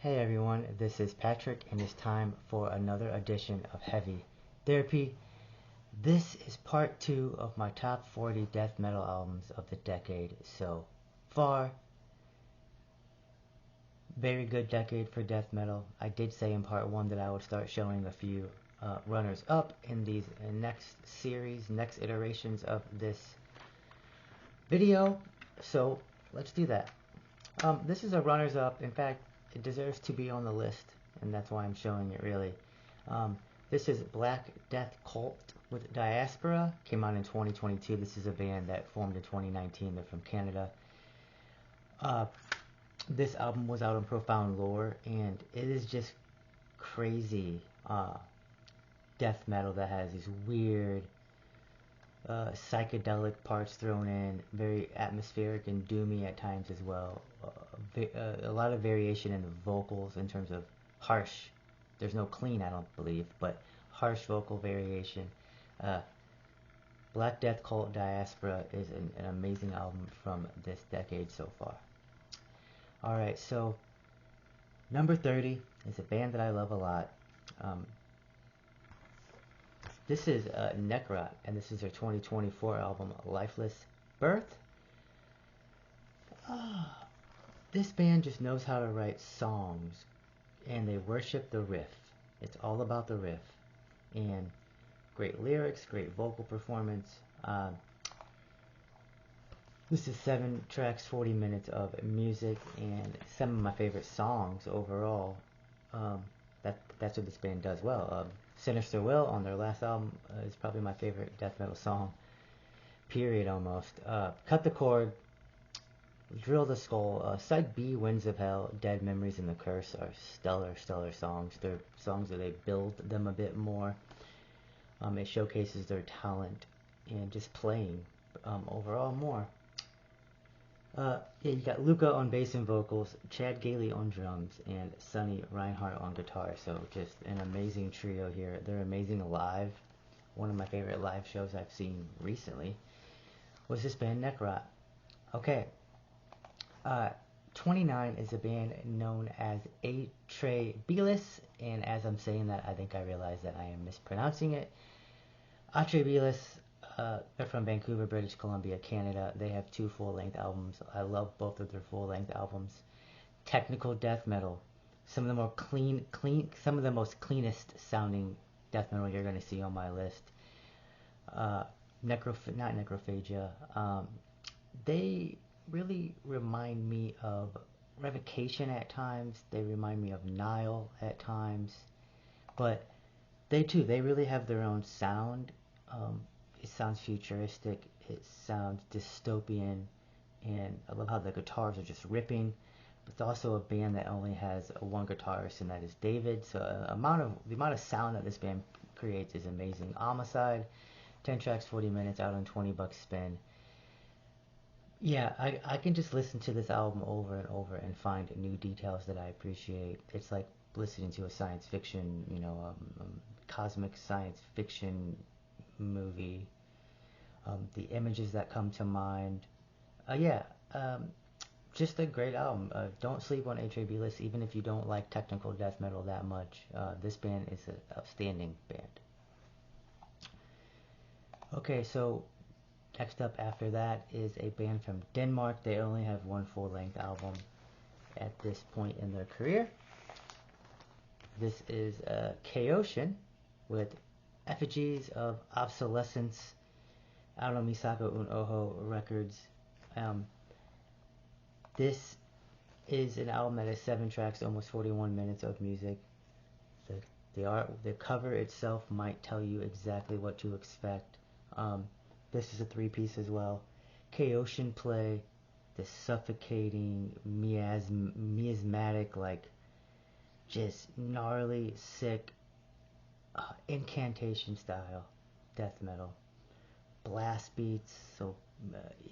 Hey everyone, this is Patrick and it's time for another edition of Heavy Therapy. This is part 2 of my top 40 death metal albums of the decade so far. Very good decade for death metal. I did say in part 1 that I would start showing a few runners up in these next series, next iterations of this video. So let's do that. This is a runners up. In fact, it deserves to be on the list, and that's why I'm showing it really. This is Black Death Cult with Diaspora. Came out in 2022. This is a band that formed in 2019. They're from Canada. This album was out on Profound Lore, and it is just crazy death metal that has these weird psychedelic parts thrown in, very atmospheric and doomy at times as well. A lot of variation in the vocals in terms of harsh. There's no clean, I don't believe, but harsh vocal variation. Black Death Cult Diaspora is an amazing album from this decade so far. Alright, so number 30 is a band that I love a lot. This is Necrot, and this is their 2024 album, Lifeless Birth. This band just knows how to write songs, and they worship the riff. It's all about the riff, and great lyrics, great vocal performance. This is 7 tracks, 40 minutes of music, and some of my favorite songs overall. That's what this band does well. Sinister Will on their last album is probably my favorite death metal song, period, almost. Cut the Cord, Drill the Skull, Side B, Winds of Hell, Dead Memories, and The Curse are stellar songs. They're songs where they build them a bit more. It showcases their talent and just playing overall more. Yeah, you got Luca on bass and vocals, Chad Gailey on drums, and Sonny Reinhardt on guitar. So just an amazing trio here. They're amazing live. One of my favorite live shows I've seen recently was this band Necrot. Okay, 29 is a band known as Atreis, and as I'm saying that, I think I realize that I am mispronouncing it. Atreis. They're from Vancouver, British Columbia, Canada. They have 2 full-length albums. I love both of their full-length albums. Technical death metal. Some of the more some of the most cleanest sounding death metal you're going to see on my list. Not Necrophagia. They really remind me of Revocation at times. They remind me of Nile at times. But they really have their own sound. It sounds futuristic, it sounds dystopian, and I love how the guitars are just ripping. But it's also a band that only has one guitarist, and that is David. So the amount of sound that this band creates is amazing. Homicide, 10 tracks, 40 minutes, out on $20 spin. Yeah, I can just listen to this album over and over and find new details that I appreciate. It's like listening to a science fiction, cosmic science fiction movie. The images that come to mind. Just a great album. Don't sleep on Atreis, even if you don't like technical death metal that much. This band is an outstanding band. Okay, so next up after that is a band from Denmark. They only have 1 full-length album at this point in their career. This is Oceanian with Effigies of Obsolescence, out on Misako Un Oho Records. This is an album that has 7 tracks, almost 41 minutes of music. The cover itself might tell you exactly what to expect. This is a 3-piece as well. Oceanian play this suffocating, miasmatic, like just gnarly, sick, incantation style death metal. Blast beats, so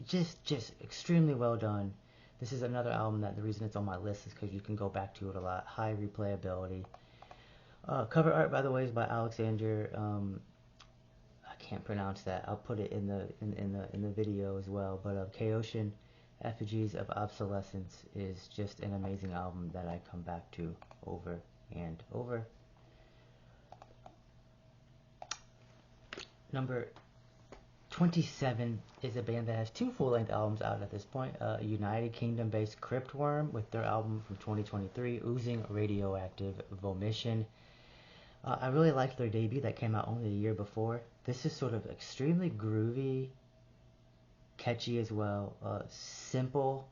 just extremely well done. This is another album that the reason it's on my list is because you can go back to it a lot. High replayability. Cover art, by the way, is by Alexander. I can't pronounce that. I'll put it in the video as well. But Oceanian Effigies of Obsolescence is just an amazing album that I come back to over and over. Number 27 is a band that has 2 full-length albums out at this point. United Kingdom-based Crypt Worm with their album from 2023, Oozing Radioactive Vomission. I really liked their debut that came out only a year before. This is sort of extremely groovy, catchy as well, simple,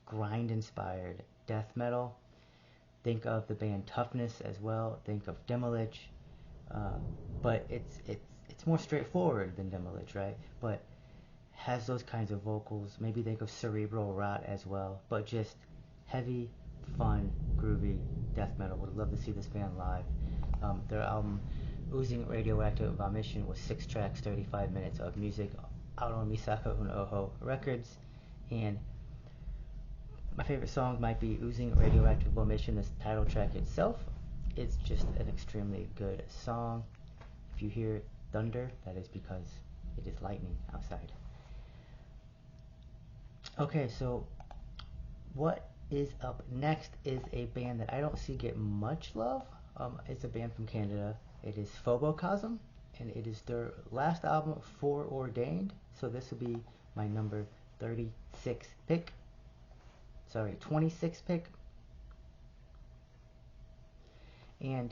grind-inspired death metal. Think of the band Toughness as well. Think of Demilich, but it's more straightforward than Demilich, right? But has those kinds of vocals. Maybe think of Cerebral Rot as well, but just heavy, fun, groovy death metal. Would love to see this band live. Their album Oozing Radioactive Vomission was 6 tracks, 35 minutes of music, out on Misako and Oho Records. And my favorite song might be Oozing Radioactive Vomission. This title track itself is just an extremely good song. If you hear thunder, that is because it is lightning outside. Okay, so what is up next is a band that I don't see get much love. It's a band from Canada. It is Phobocm, and it is their last album, Foreordained. So this will be my number 26 pick. Sorry, 26 pick. And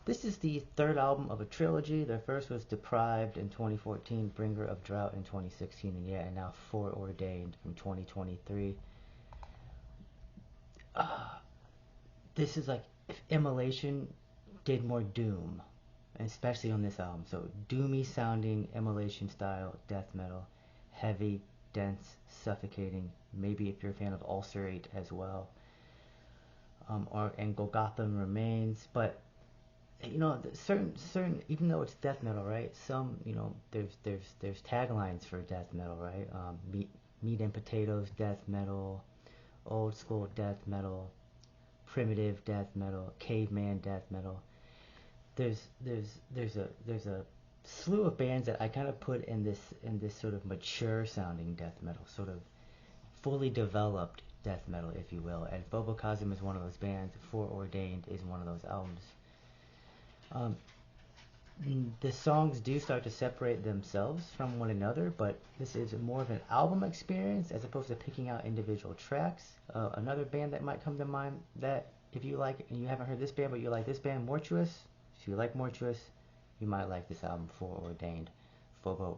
this is the third album of a trilogy. Their first was Deprived in 2014, Bringer of Drought in 2016, and now Foreordained from 2023. This is like if Immolation did more doom, especially on this album. So doomy sounding Immolation style death metal, heavy, dense, suffocating. Maybe if you're a fan of Ulcerate as well, and Golgotha Remains. But you know, certain even though it's death metal, right? Some, you know, there's taglines for death metal, right? Meat and potatoes death metal, old school death metal, primitive death metal, caveman death metal. There's a slew of bands that I kind of put in this sort of mature sounding death metal, sort of fully developed death metal, if you will. And Phobocm is one of those bands. Foreordained is one of those albums. The songs do start to separate themselves from one another, but this is more of an album experience as opposed to picking out individual tracks. Another band that might come to mind that if you like, and you haven't heard this band, but you like this band, Mortuous. If you like Mortuous, you might like this album, Foreordained, Phobocm.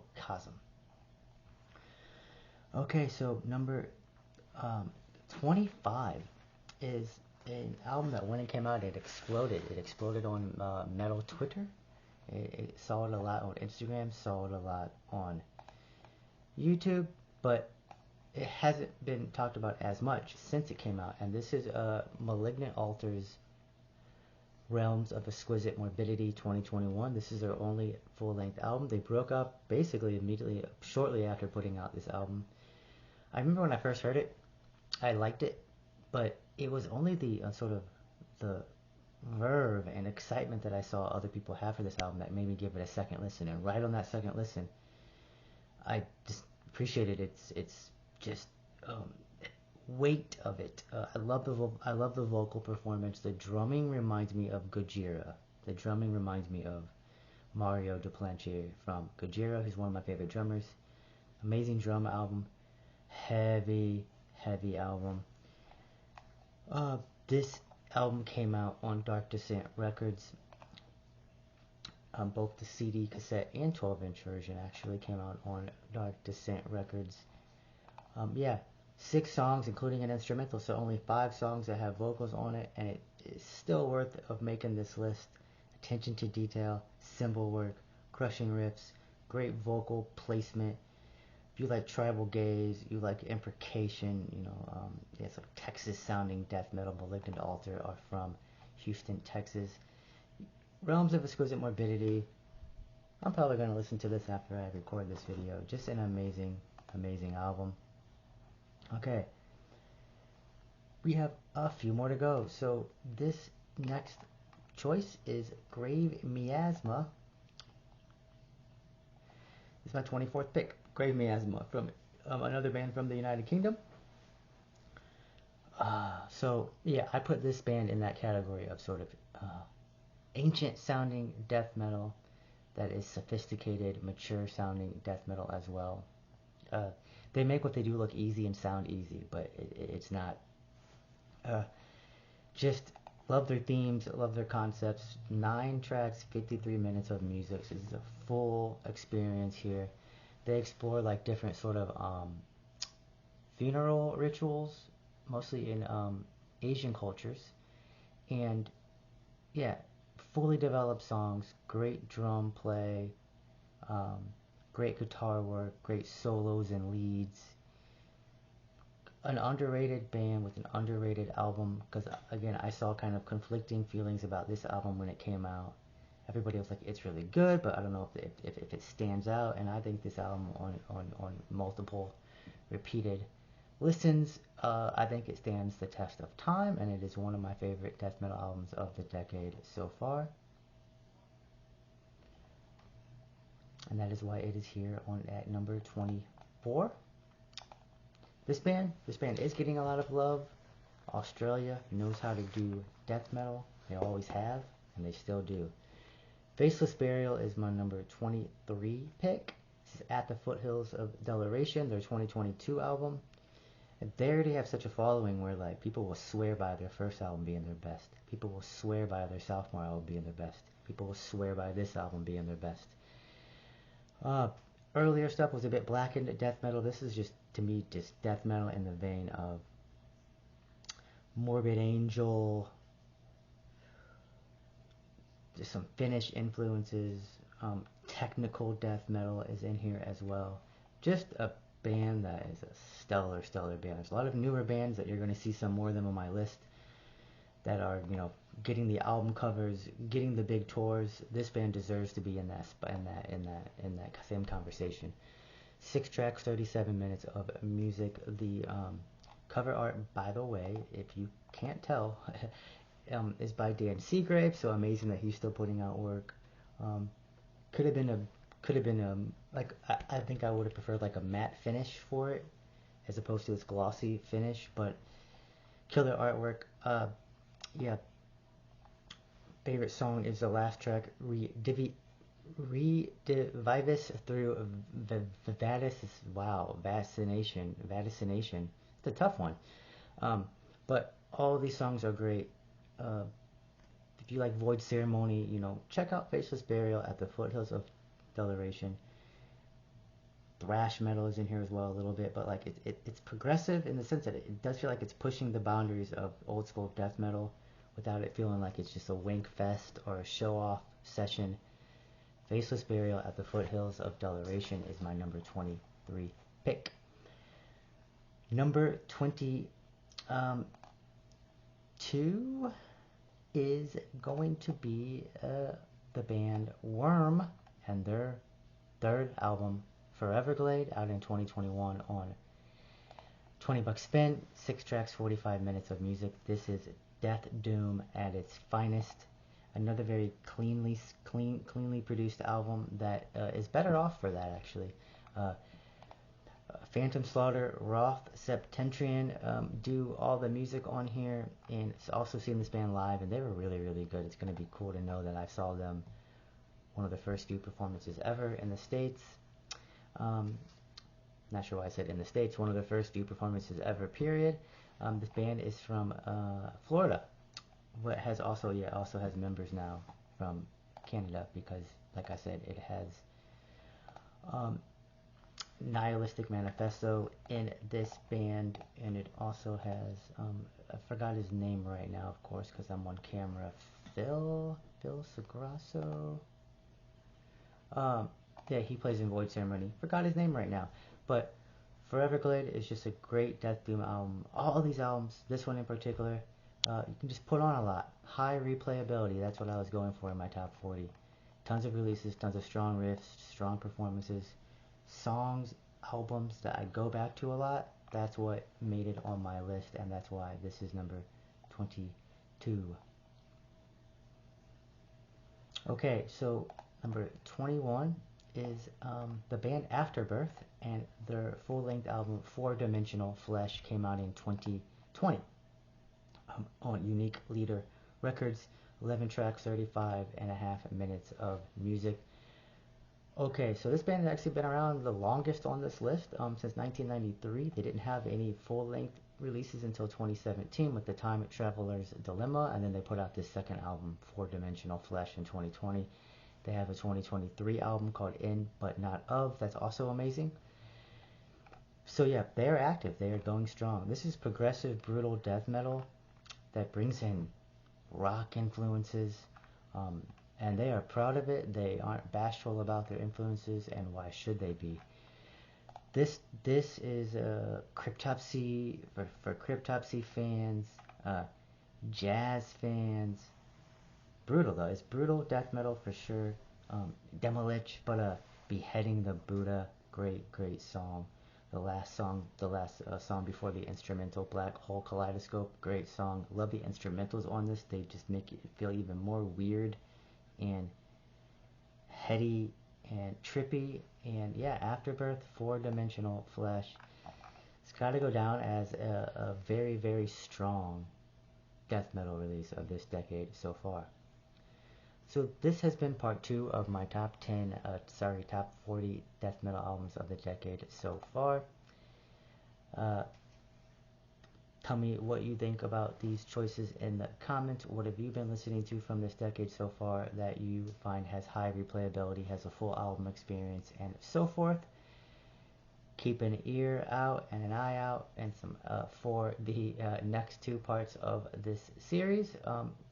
Okay, so number 25 is an album that when it came out, it exploded. It exploded on metal Twitter. It saw it a lot on Instagram, saw it a lot on YouTube, but it hasn't been talked about as much since it came out. And this is Malignant Alters, Realms of Exquisite Morbidity 2021. This is their only full-length album. They broke up basically immediately, shortly after putting out this album. I remember when I first heard it, I liked it, but it was only the sort of the verve and excitement that I saw other people have for this album that made me give it a second listen. And right on that second listen, I just appreciated its just weight of it. I love the vocal performance. The drumming reminds me of Gojira. The drumming reminds me of Mario Duplantier from Gojira, who's one of my favorite drummers. Amazing drum album. Heavy album. This album came out on Dark Descent Records. Both the CD, cassette, and 12-inch version actually came out on Dark Descent Records. 6 songs, including an instrumental, so only 5 songs that have vocals on it, and it is still worth of making this list. Attention to detail, cymbal work, crushing riffs, great vocal placement. If you like tribal gaze, you like imprecation, sort of Texas-sounding death metal. Malignant Alters are from Houston, Texas. Realms of Exquisite Morbidity. I'm probably going to listen to this after I record this video. Just an amazing album. Okay. We have a few more to go. So this next choice is Grave Miasma. This is my 24th pick. Grave Miasma from another band from the United Kingdom. So yeah, I put this band in that category of sort of ancient sounding death metal that is sophisticated, mature sounding death metal as well. They make what they do look easy and sound easy, but it's not. Just love their themes, love their concepts. 9 tracks, 53 minutes of music. So this is a full experience here. They explore like different sort of funeral rituals, mostly in Asian cultures, and yeah, fully developed songs, great drum play, great guitar work, great solos and leads. An underrated band with an underrated album, because again, I saw kind of conflicting feelings about this album when it came out. Everybody was like, it's really good, but I don't know if it stands out, and I think this album on multiple repeated listens, I think it stands the test of time, and it is one of my favorite death metal albums of the decade so far. And that is why it is here at number 24. This band is getting a lot of love. Australia knows how to do death metal. They always have, and they still do. Faceless Burial is my number 23 pick. This is At the Foothills of Deleration, their 2022 album. And they already have such a following where like people will swear by their first album being their best. People will swear by their sophomore album being their best. People will swear by this album being their best. Earlier stuff was a bit blackened death metal. This is just, to me, just death metal in the vein of Morbid Angel, just some Finnish influences. Technical death metal is in here as well. Just a band that is a stellar band. There's a lot of newer bands that you're going to see some more of them on my list that are, you know, getting the album covers, getting the big tours. This band deserves to be in that same conversation. 6 tracks, 37 minutes of music. The cover art, by the way, if you can't tell, is by Dan Seagrave. So amazing that he's still putting out work. Could have been like I think I would have preferred like a matte finish for it as opposed to this glossy finish, but killer artwork. Yeah. Favorite song is the last track, Redivivis through Vaccination. It's a tough one. But all of these songs are great. If you like Void Ceremony, you know, check out Faceless Burial, At the Foothills of Deleration. Thrash metal is in here as well a little bit, but like it's progressive in the sense that it does feel like it's pushing the boundaries of old school death metal without it feeling like it's just a wink fest or a show off session. Faceless Burial, At the Foothills of Deleration is my number 23 pick. Number 22 is going to be the band Worm and their third album, Foreverglade, out in 2021 on 20 bucks spent, 6 tracks, 45 minutes of music. This is death doom at its finest. Another very cleanly produced album that is better off for that, actually. Phantom Slaughter, Roth, Septentrion do all the music on here, and also seen this band live, and they were really good. It's going to be cool to know that I saw them one of the first few performances ever in the States. Not sure why I said in the States. One of the first few performances ever, period. This band is from Florida, but has also has members now from Canada, because like I said, it has Nihilistic Manifesto in this band, and it also has I forgot his name right now, of course, because I'm on camera. Phil Sagrasso. Yeah, he plays in Void Ceremony. Forgot his name right now, but Foreverglade is just a great death doom album. All these albums, this one in particular, you can just put on a lot. High replayability, that's what I was going for in my top 40. Tons of releases, tons of strong riffs, strong performances, songs, albums that I go back to a lot. That's what made it on my list, and that's why this is number 22. Okay, so number 21 is the band Afterbirth, and their full-length album Four Dimensional Flesh came out in 2020 on Unique Leader Records. 11 tracks, 35.5 minutes of music. Okay, so this band has actually been around the longest on this list, since 1993. They didn't have any full-length releases until 2017 with the Time Traveler's Dilemma, and then they put out this second album, Four Dimensional Flesh, in 2020. They have a 2023 album called In But Not Of, that's also amazing. So yeah, they're active, they are going strong. This is progressive, brutal death metal that brings in rock influences, and they are proud of it. They aren't bashful about their influences, and why should they be? This is a Cryptopsy for Cryptopsy fans, jazz fans. Brutal though, it's brutal death metal for sure. Demolich, but Beheading the Buddha, great song. The last song before the instrumental, Black Hole Kaleidoscope, great song. Love the instrumentals on this. They just make it feel even more weird and heady and trippy. And yeah, Afterbirth, Four Dimensional Flesh. It's got to go down as a very strong death metal release of this decade so far. So this has been part 2 of my top 40 death metal albums of the decade so far. Tell me what you think about these choices in the comments. What have you been listening to from this decade so far that you find has high replayability, has a full album experience, and so forth. Keep an ear out and an eye out and some for the next 2 parts of this series.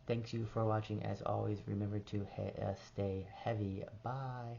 Thanks you for watching. As always, remember to stay heavy. Bye.